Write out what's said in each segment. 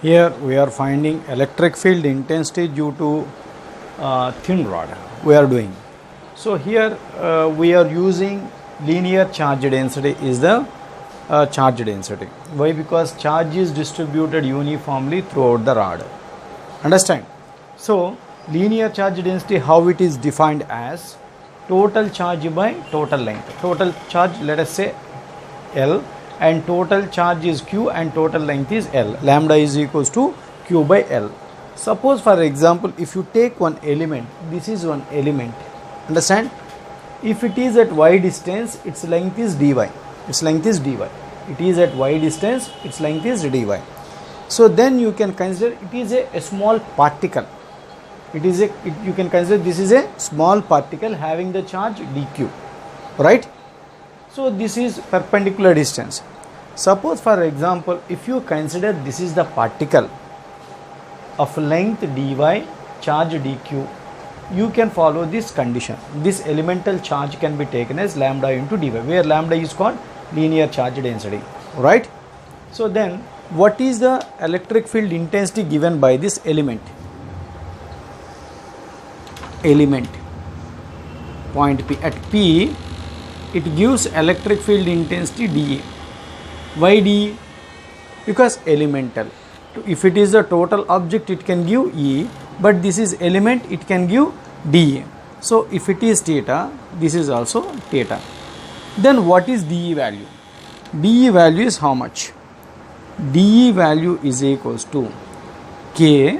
Here we are finding electric field intensity due to thin rod we are doing. So here we are using linear charge density is the charge density. Why? Because charge is distributed uniformly throughout the rod. Understand? So linear charge density, how it is defined as total charge by total length. Total charge, let us say L, and total charge is Q and total length is L. Lambda is equals to Q by L. Suppose for example, if you take one element, this is one element, understand? If it is at y distance, its length is dy. Its length is dy. It is at y distance, its length is dy. So then you can consider it is a small particle. You can consider this is a small particle having the charge dq, right? So this is perpendicular distance. Suppose for example, if you consider this is the particle of length dy, charge dq, you can follow this condition. This elemental charge can be taken as lambda into dy, where lambda is called linear charge density, right? So then what is the electric field intensity given by this element? Point P. At P, it gives electric field intensity dE. Why dE? Because elemental. If it is a total object, it can give E, but this is element, it can give dE. So if it is theta, this is also theta. Then what is dE value? dE value is how much? dE value is equals to K.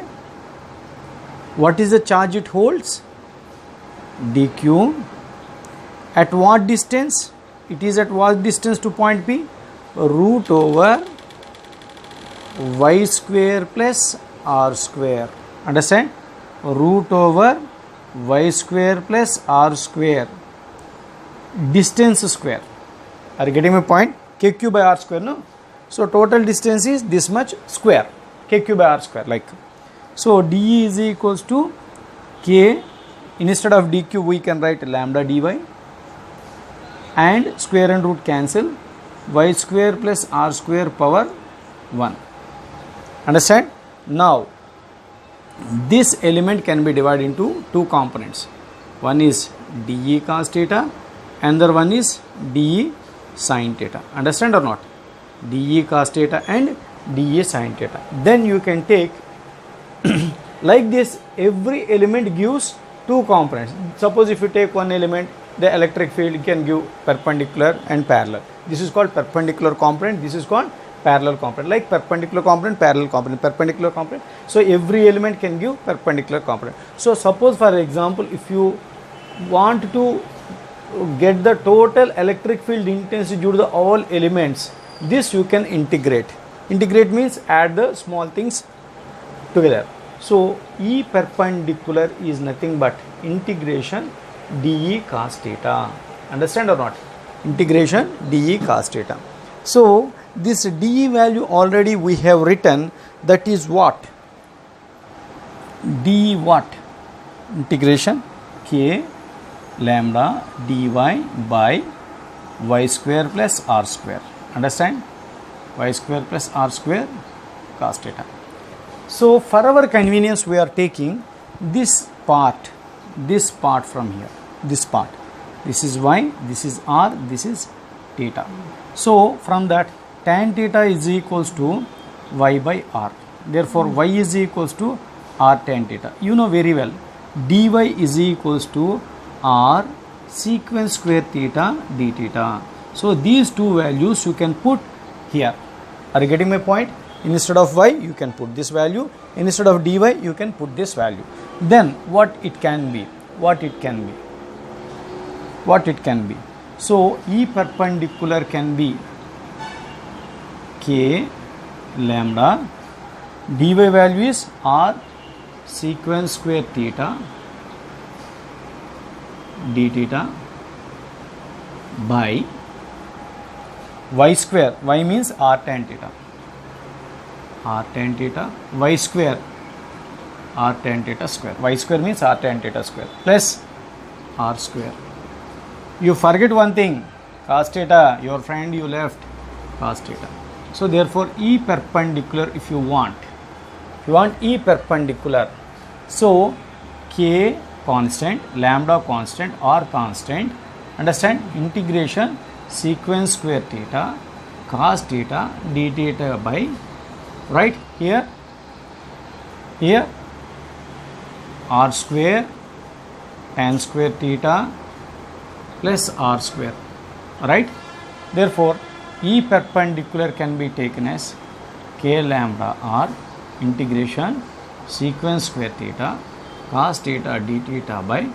What is the charge it holds? dq. At what distance? It is at what distance to point P? Root over y square plus r square. Understand? Root over y square plus r square. Distance square. Are you getting my point? Kq by r square, no? So total distance is this much square. Kq by r square, like. So dE is equals to K. Instead of dq, we can write lambda dy, and square and root cancel, y square plus r square power 1. Understand? Now this element can be divided into two components. One is dE cos theta, another one is dE sin theta. Understand or not? dE cos theta and dE sin theta. Then you can take like this, every element gives two components. Suppose if you take one element, the electric field can give perpendicular and parallel. This is called perpendicular component, this is called parallel component. Like perpendicular component, parallel component, perpendicular component. So every element can give perpendicular component. So suppose for example, if you want to get the total electric field intensity due to the all elements, this you can integrate. Integrate means add the small things together. So E perpendicular is nothing but integration dE cos theta. Understand or not? Integration dE cos theta. So this dE value already we have written, that is what? dE what? Integration K lambda dy by y square plus r square. Understand? Y square plus r square cos theta. So for our convenience, we are taking this part from here, this part. This is y, this is r, this is theta. So from that, tan theta is equals to y by r. Therefore y is equals to r tan theta. You know very well, dy is equals to r secant square theta d theta. So these two values you can put here. Are you getting my point? Instead of y, you can put this value. Instead of dy, you can put this value. Then what it can be? What it can be? What it can be? So E perpendicular can be K lambda, dy value is r secant square theta d theta by y square. Y means r tan theta. R tan theta, y square, r tan theta square. Y square means r tan theta square plus r square. You forget one thing, cos theta, your friend you left, cos theta. So therefore E perpendicular, if you want, You want E perpendicular. So K constant, lambda constant, R constant. Understand? Integration secant square theta cos theta d theta by, right, here r square tan square theta plus r square, right? Therefore E perpendicular can be taken as K lambda r integration secant square theta cos theta d theta by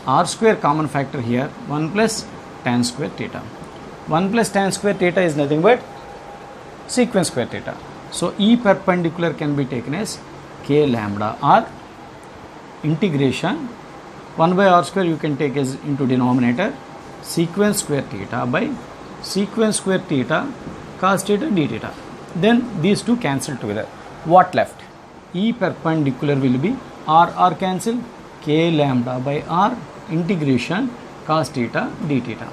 r square, common factor here, 1 plus tan square theta. 1 plus tan square theta is nothing but secant square theta. So E perpendicular can be taken as K lambda r integration 1 by r square you can take as into denominator secant square theta by secant square theta cos theta d theta. Then these two cancel together. What left? E perpendicular will be r cancel, K lambda by r integration cos theta d theta.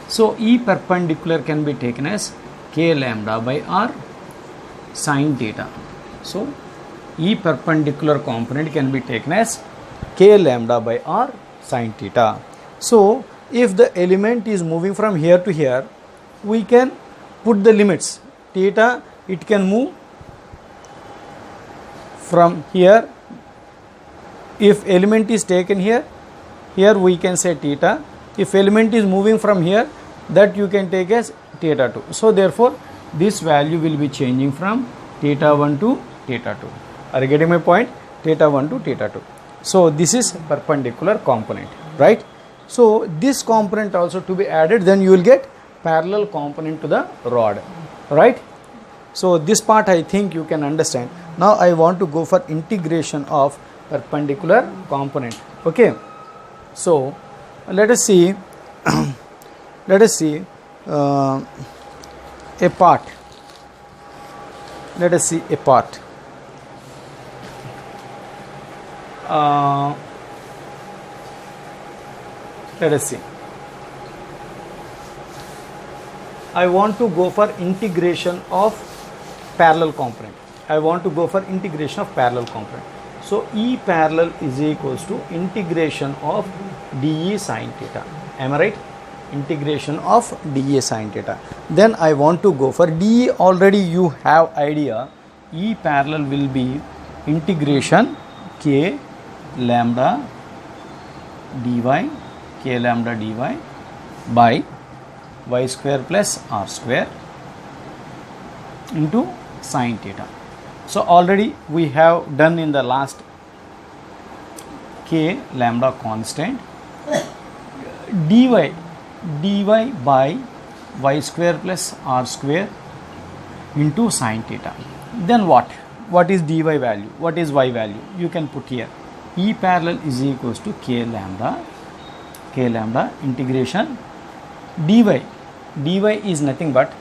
So E perpendicular can be taken as K lambda by r sin theta. So E perpendicular component can be taken as K lambda by r sin theta. So if the element is moving from here to here, we can put the limits. Theta, it can move from here. If element is taken here we can say theta. If element is moving from here, that you can take as theta 2. So therefore this value will be changing from theta 1 to theta 2. Are you getting my point? Theta 1 to theta 2. So this is perpendicular component, right? So this component also to be added, then you will get parallel component to the rod, right? So this part I think you can understand. Now I want to go for integration of perpendicular component. Okay, so let us see a part. Let us see a part. Let us see. I want to go for integration of parallel component. So E parallel is equals to integration of dE sin theta. Am I right? Integration of dE sin theta. Then I want to go for dE. Already you have idea. E parallel will be integration K lambda dy by y square plus r square into sin theta. So already we have done in the last K lambda constant dy by y square plus r square into sin theta. Then what is dy value, what is y value? You can put here. E parallel is equals to K lambda integration dy is nothing but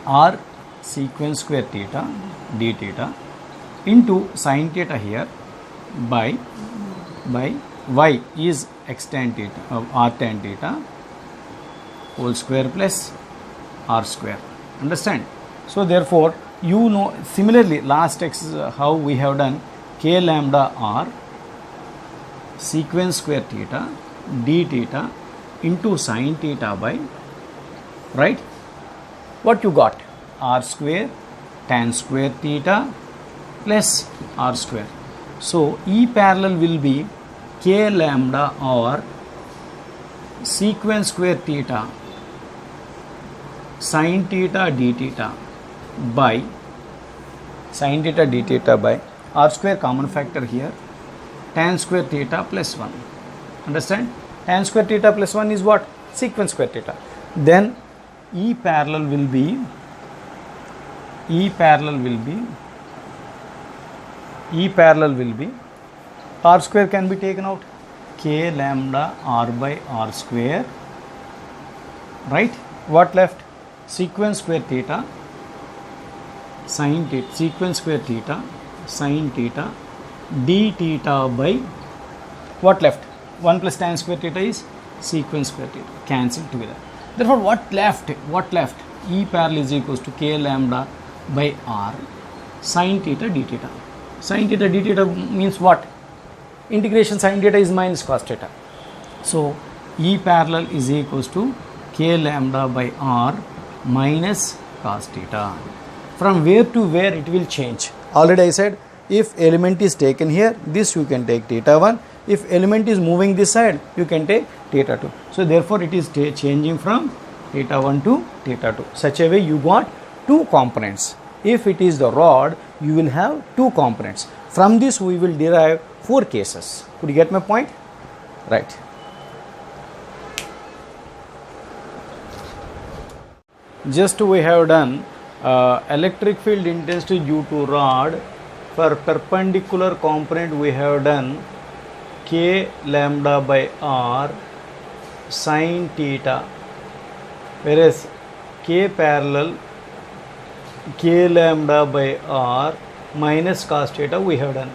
r secant square theta d theta into sin theta here by y is x tan theta r tan theta whole square plus r square. Understand? So therefore you know, similarly last how we have done K lambda r secant square theta d theta into sin theta by, right, what you got, r square tan square theta plus r square. So E parallel will be K lambda r secant square theta sin theta d theta by r square, common factor here, tan square theta plus 1. Understand? Tan square theta plus 1 is what? Secant square theta. Then E parallel will be r square can be taken out, K lambda r by r square, right? What left? Secant square theta sin theta, secant square theta sin theta d theta by, what left? 1 plus tan square theta is secant square theta, cancel together. Therefore what left? E parallel is equals to k lambda by r sin theta d theta. Sin theta d theta means what? Integration sin theta is minus cos theta. So E parallel is equals to k lambda by r minus cos theta. From where to where it will change? Already I said, if element is taken here, this you can take theta 1. If element is moving this side, you can take theta 2. So therefore it is changing from theta 1 to theta 2. Such a way you got two components. If it is the rod, you will have two components. From this we will derive four cases. Could you get my point? Right. Just we have done electric field intensity due to rod. For perpendicular component we have done k lambda by r sin theta, whereas k parallel k lambda by r minus cos theta we have done,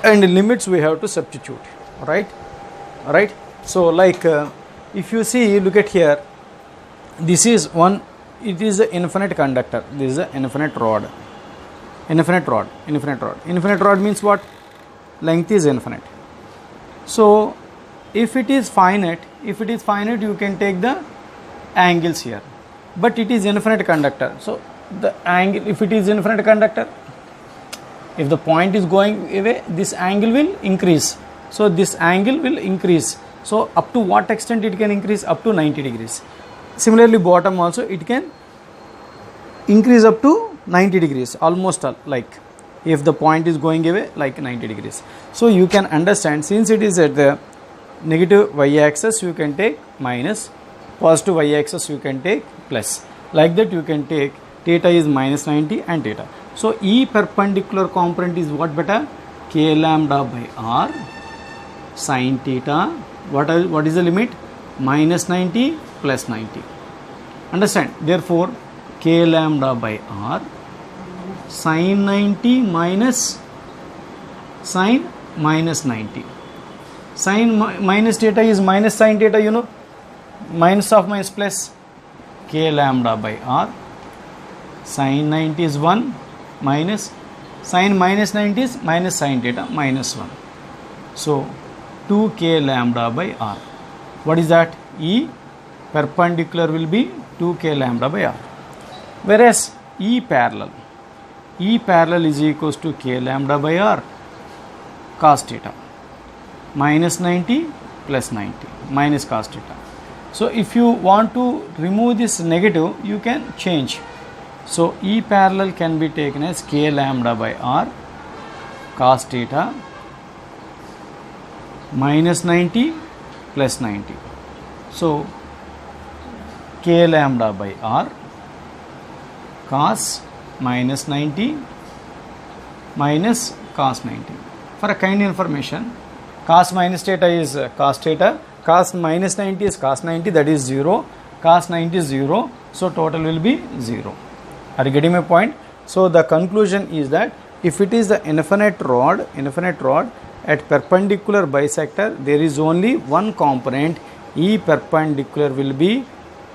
and limits we have to substitute, right? So like if you see, look at here, this is one, it is an infinite conductor, this is an infinite rod. Infinite rod means what? Length is infinite. So if it is finite, you can take the angles here, but it is infinite conductor. So the angle, if it is infinite conductor, if the point is going away, this angle will increase. So this angle will increase. So up to what extent it can increase? Up to 90 degrees. Similarly bottom also it can increase up to 90 degrees, almost like if the point is going away, like 90 degrees. So you can understand, since it is at the negative y axis, you can take minus, positive y axis you can take plus. Like that you can take theta is minus 90 and theta. So E perpendicular component is what beta? K lambda by r sin theta. What is the limit? Minus 90 plus 90. Understand? Therefore k lambda by r sin 90 minus sin minus 90. Sin minus theta is minus sin theta, you know, minus of minus plus, k lambda by r sin 90 is 1 minus sin minus 90 is minus sin theta minus 1. So 2k lambda by r. What is that? E perpendicular will be 2k lambda by r. Whereas E parallel is equals to k lambda by r cos theta minus 90 plus 90 minus cos theta. So if you want to remove this negative, you can change. So E parallel can be taken as k lambda by r cos theta minus 90 plus 90. So k lambda by r cos minus 90 minus cos 90. For a kind information, cos minus theta is cos theta, cos minus 90 is cos 90, that is 0, cos 90 is 0, so total will be 0. Are you getting my point? So the conclusion is that if it is the infinite rod at perpendicular bisector, there is only one component, E perpendicular will be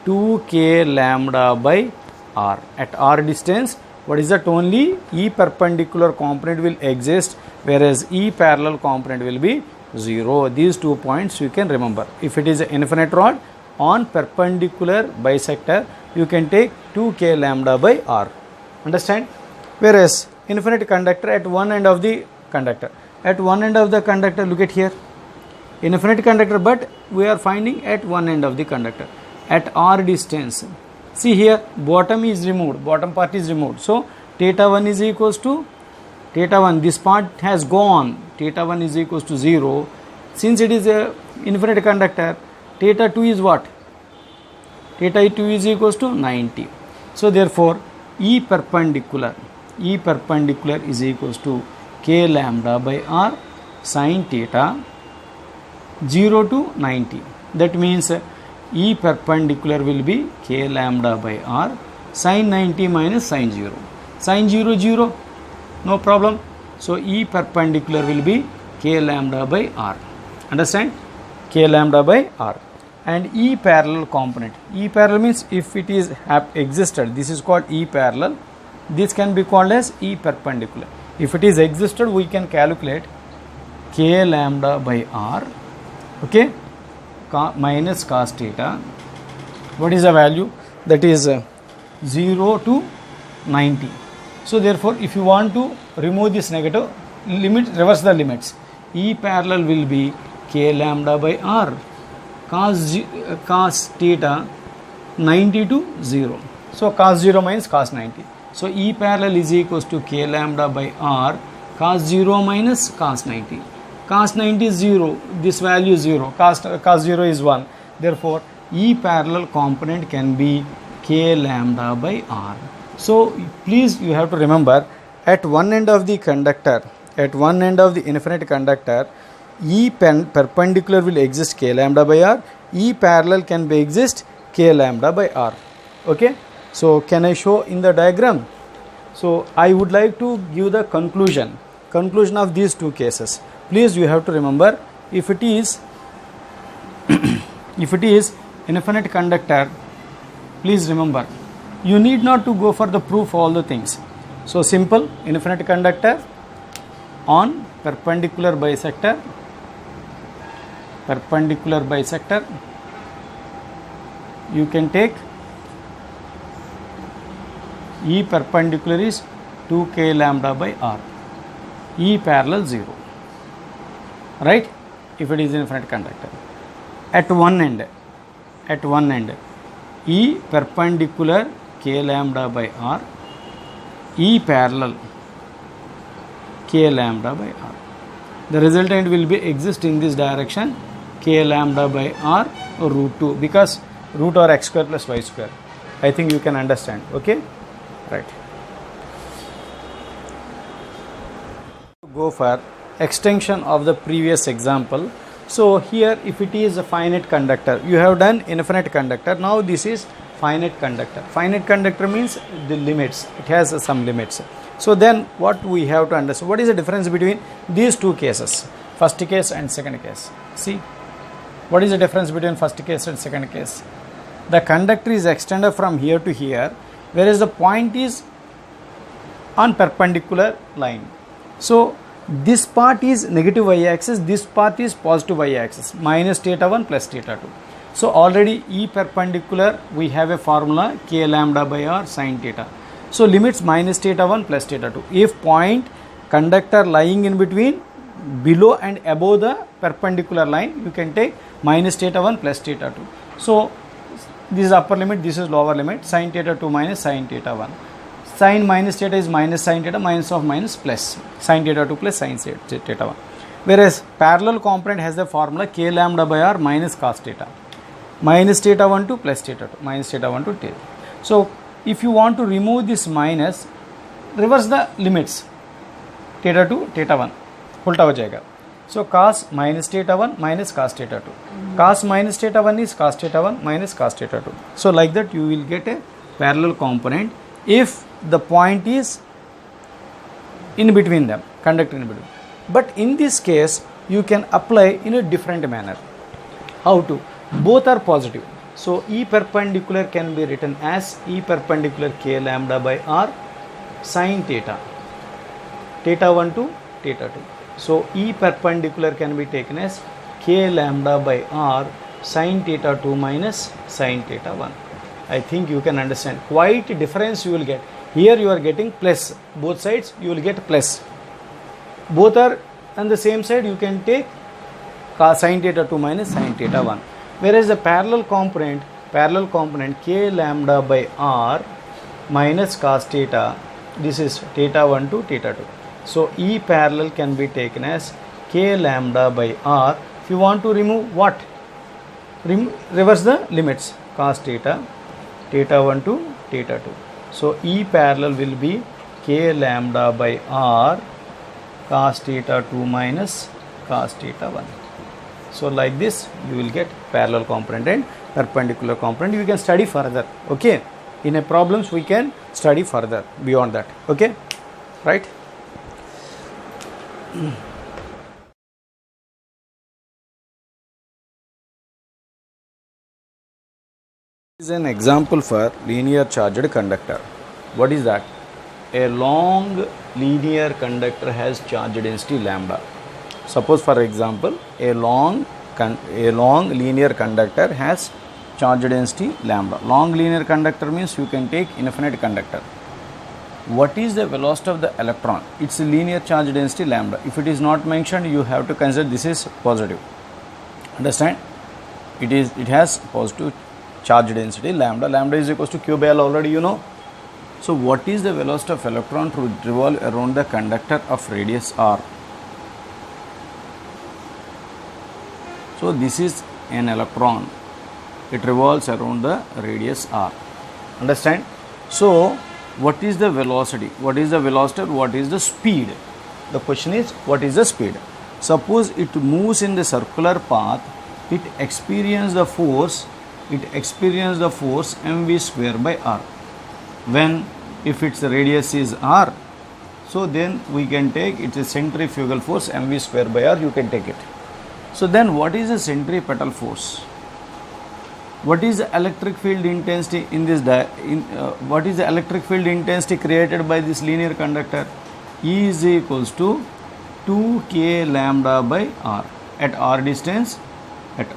2k lambda by r. At r distance, what is that? Only E perpendicular component will exist, whereas E parallel component will be 0. These 2 points you can remember. If it is an infinite rod on perpendicular bisector, you can take 2k lambda by r. Understand? Whereas infinite conductor at one end of the conductor. At one end of the conductor, look at here. Infinite conductor, but we are finding at one end of the conductor. At r distance. See here, bottom is removed, bottom part is removed. So theta 1 is equals to theta 1, this part has gone, theta 1 is equals to 0. Since it is a infinite conductor, theta 2 is what? Theta 2 is equals to 90. So therefore E perpendicular is equals to k lambda by r sin theta 0 to 90. That means E perpendicular will be k lambda by r sin 90 minus sin 0. Sin 0, 0, no problem. So E perpendicular will be k lambda by r. Understand? K lambda by r. and E parallel component. E parallel means if it is existed, this is called E parallel. This can be called as E perpendicular. If it is existed, we can calculate K lambda by R, okay, minus cos theta. What is the value? That is 0 to 90. So therefore, if you want to remove this negative, reverse the limits. E parallel will be K lambda by R cos theta 90 to 0. So cos 0 minus cos 90. So E parallel is equals to K lambda by R cos 0 minus cos 90. Cos 90 is 0. This value is 0. Cos 0 is 1. Therefore, E parallel component can be K lambda by R. So please, you have to remember, at one end of the conductor, at one end of the infinite conductor, E perpendicular will exist K lambda by R. E parallel can be exist K lambda by R. Okay. So can I show in the diagram? So I would like to give the conclusion of these two cases. Please, you have to remember, if it is infinite conductor, please remember, you need not to go for the proof all the things. So simple, infinite conductor on perpendicular bisector, you can take E perpendicular is 2K lambda by R, E parallel 0, right, if it is infinite conductor. At one end, E perpendicular K lambda by R, E parallel K lambda by R. The resultant will be exist in this direction, K lambda by R root 2, because root or x square plus y square. I think you can understand. Okay, right. Go for extension of the previous example. So here, if it is a finite conductor, you have done infinite conductor. Now this is finite conductor. Finite conductor means the limits. It has some limits. So then what we have to understand, what is the difference between these two cases, first case and second case? See, what is the difference between first case and second case? The conductor is extended from here to here, whereas the point is on perpendicular line. So this part is negative y-axis, this part is positive y-axis, minus theta 1 plus theta 2. So already E perpendicular, we have a formula K lambda by R sin theta. So limits minus theta 1 plus theta 2. If point conductor lying in between, below and above the perpendicular line, you can take minus theta 1 plus theta 2. So this is upper limit, this is lower limit, sin theta 2 minus sin theta 1. Sin minus theta is minus sin theta, minus of minus plus sin theta 2 plus sin theta 1. Whereas parallel component has the formula K lambda by R minus cos theta. Minus theta 1 to plus theta 2, minus theta 1 to theta. So if you want to remove this minus, reverse the limits, theta 2, theta 1, उल्टा हो जाएगा. So cos minus theta 1 minus cos theta 2. Cos minus theta 1 is cos theta 1 minus cos theta 2. So like that you will get a parallel component if the point is in between them, conductor in between. But in this case, you can apply in a different manner. How to? Both are positive. So E perpendicular can be written as E perpendicular K lambda by R sin theta, theta 1 to theta 2. So E perpendicular can be taken as K lambda by R sin theta 2 minus sin theta 1. I think you can understand. Quite difference you will get. Here you are getting plus. Both sides you will get plus. Both are on the same side, you can take sin theta 2 minus sin theta 1. Whereas the parallel component K lambda by R minus cos theta, this is theta 1 to theta 2. So E parallel can be taken as K lambda by R. If you want to remove what? Reverse the limits, cos theta, theta 1 to theta 2. So E parallel will be K lambda by R cos theta 2 minus cos theta 1. So like this you will get parallel component and perpendicular component. You can study further. Okay, in a problems we can study further beyond that. Okay, right. This is an example for linear charged conductor. What is that? A long linear conductor has charge density lambda. Suppose for example, a long linear conductor has charge density lambda. Long linear conductor means you can take infinite conductor. What is the velocity of the electron? It's a linear charge density lambda. If it is not mentioned, you have to consider this is positive. Understand? It has positive charge density lambda. Lambda is equals to q by L, already you know. So what is the velocity of electron to revolve around the conductor of radius r? So this is an electron. It revolves around the radius r. Understand? So what is the velocity? What is the velocity? What is the speed? The question is, what is the speed? Suppose it moves in the circular path, it experiences the force mv square by r. When if its radius is r, so then we can take it's a centrifugal force mv square by r, you can take it. So then what is the centripetal force? What is the electric field intensity in this what is the electric field intensity created by this linear conductor? E is equals to 2k lambda by r. At r distance it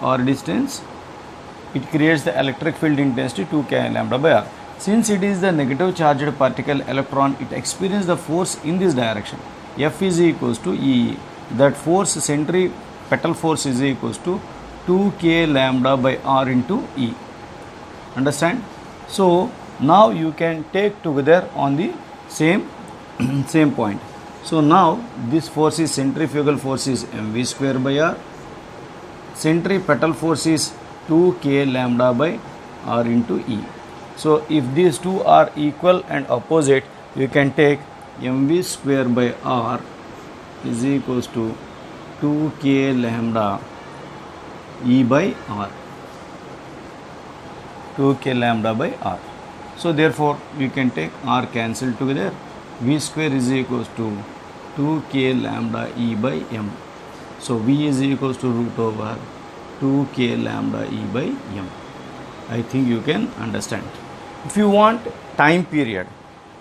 creates the electric field intensity 2k lambda by r. Since it is the negative charged particle electron, it experiences the force in this direction. F is equals to E. That force, centripetal force, is equals to 2k lambda by r into E. Understand? So now you can take together on the same point. So now this force is centrifugal force is mv square by r. Centripetal force is 2k lambda by r into E. So if these two are equal and opposite, you can take mv square by r is equals to 2k lambda E by r. 2k lambda by r. So therefore you can take r cancelled together. V square is equals to 2k lambda E by m. So V is equals to root over 2k lambda E by m. I think you can understand. If you want time period,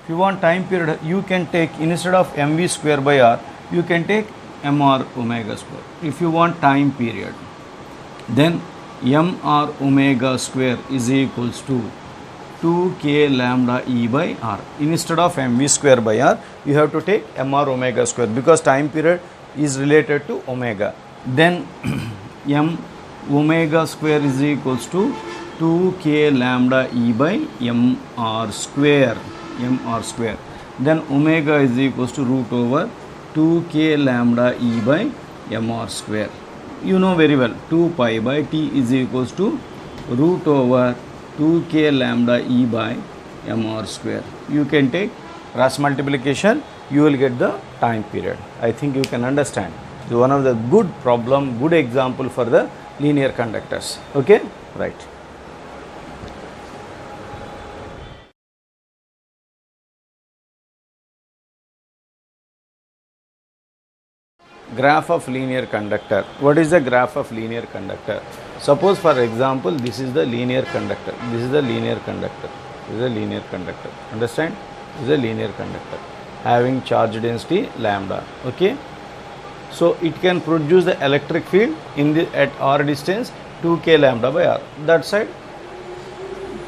you can take, instead of mv square by r, you can take mr omega square. If you want time period, then mr omega square is equals to 2k lambda E by r. Instead of mv square by r, you have to take mr omega square, because time period is related to omega. Then m omega square is equals to 2k lambda E by mr square. Then omega is equals to root over 2k lambda E by mr square. You know very well, 2 pi by t is equals to root over 2k lambda E by mr square. You can take cross multiplication, you will get the time period. I think you can understand. This is one of the good example for the linear conductors. Okay, right. Graph of linear conductor. What is the graph of linear conductor? Suppose for example, this is the linear conductor. This is the linear conductor. This is a linear conductor. Understand? This is a linear conductor having charge density lambda. Okay. So it can produce the electric field in the at r distance 2k lambda by r. That side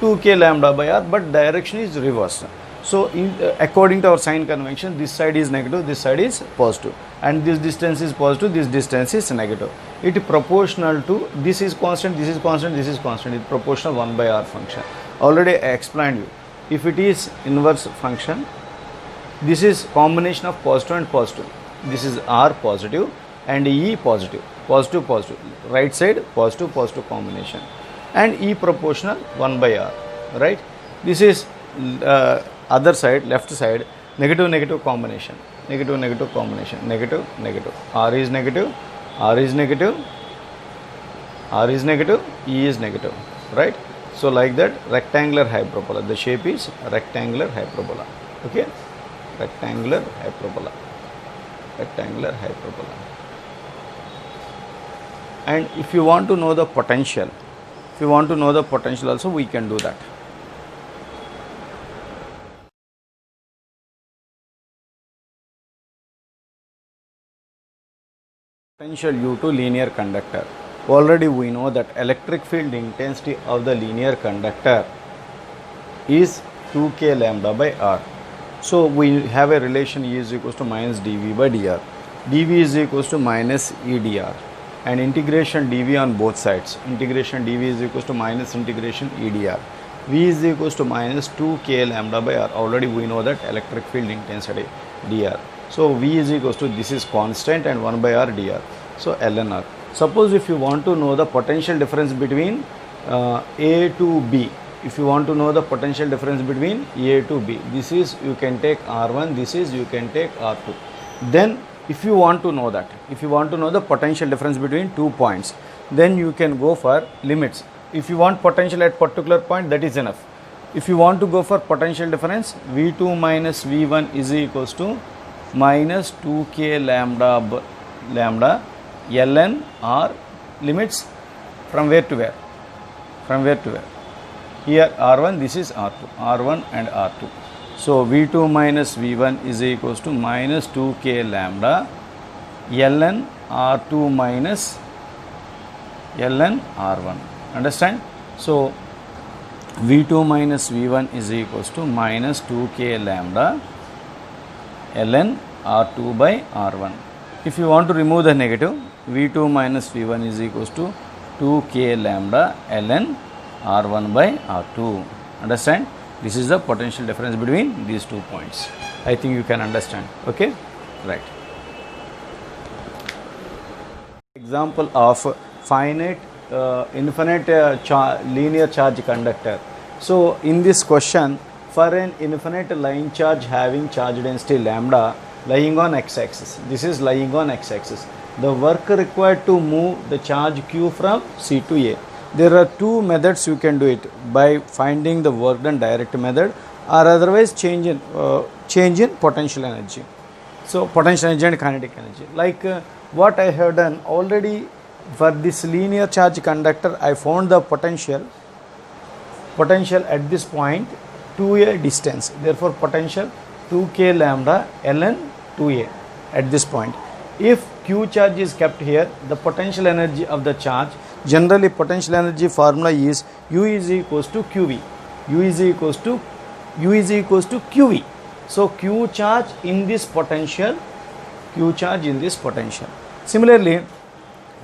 2k lambda by r, but direction is reverse. So according to our sign convention, this side is negative, this side is positive, and this distance is positive, this distance is negative. It is proportional to, this is constant, this is constant, this is constant. It is proportional 1 by r function. Already I explained you. If it is inverse function, this is combination of positive and positive. This is r positive and E positive, positive, positive. Right side positive, positive combination, and E proportional 1 by r. Right? This is other side, left side, negative, negative combination, negative, negative combination, negative, negative. R is negative, R is negative, R is negative, E is negative. Right? So like that, rectangular hyperbola. The shape is rectangular hyperbola. Okay? Rectangular hyperbola. Rectangular hyperbola. And if you want to know the potential, If you want to know the potential also, we can do that. Potential due to linear conductor. Already we know that electric field intensity of the linear conductor is 2k lambda by r. So we have a relation E is equals to minus dV by dr. dV is equals to minus EdR, and integration dV on both sides. Integration dV is equals to minus integration EdR. V is equals to minus 2k lambda by r. Already we know that electric field intensity dr. So V is equals to, this is constant, and 1 by r dr. So ln r. Suppose if you want to know the potential difference between A to B, if you want to know the potential difference between A to B, this is you can take R1, this is you can take R2. Then if you want to know that, if you want to know the potential difference between 2 points, then you can go for limits. If you want potential at particular point, that is enough. If you want to go for potential difference, V2 minus V1 is equals to minus 2k lambda ln r, limits from where to where? From where to where? Here R1, this is R2, R1 and R2. So V2 minus V1 is equals to minus 2k lambda ln R2 minus ln R1. Understand? So V2 minus V1 is equals to minus 2k lambda ln R2 by R1. If you want to remove the negative, V2 minus V1 is equals to 2k lambda ln R1 by R2. Understand? This is the potential difference between these 2 points. I think you can understand. Okay? Right. Example of finite, infinite linear charge conductor. So in this question, for an infinite line charge having charge density lambda lying on x-axis, this is lying on x-axis, the work required to move the charge q from C to A. There are two methods you can do it, by finding the work done direct method, or otherwise change in potential energy. So potential energy and kinetic energy. Like what I have done already for this linear charge conductor, I found the potential at this point 2a distance. Therefore potential 2k lambda ln 2a at this point. If q charge is kept here, the potential energy of the charge, generally potential energy formula is U is equals to QV. U is equals to QV. So q charge in this potential, Similarly,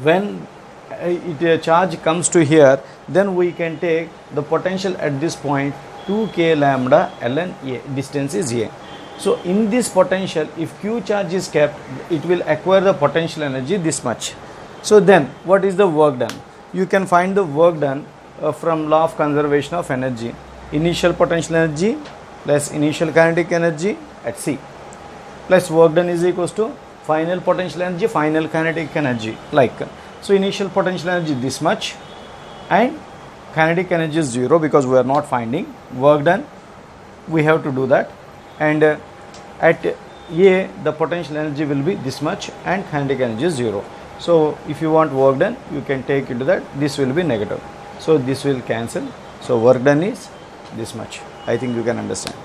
when a charge comes to here, then we can take the potential at this point 2k lambda ln A, distance is A. So in this potential, if q charge is kept, it will acquire the potential energy this much. So then what is the work done? You can find the work done from law of conservation of energy. Initial potential energy plus initial kinetic energy at C, plus work done is equals to final potential energy, final kinetic energy. Like, so initial potential energy this much, and kinetic energy is 0 because we are not finding. Work done, we have to do that, and at A the potential energy will be this much and kinetic energy is 0. So if you want work done, you can take into that, this will be negative. So this will cancel. So work done is this much. I think you can understand.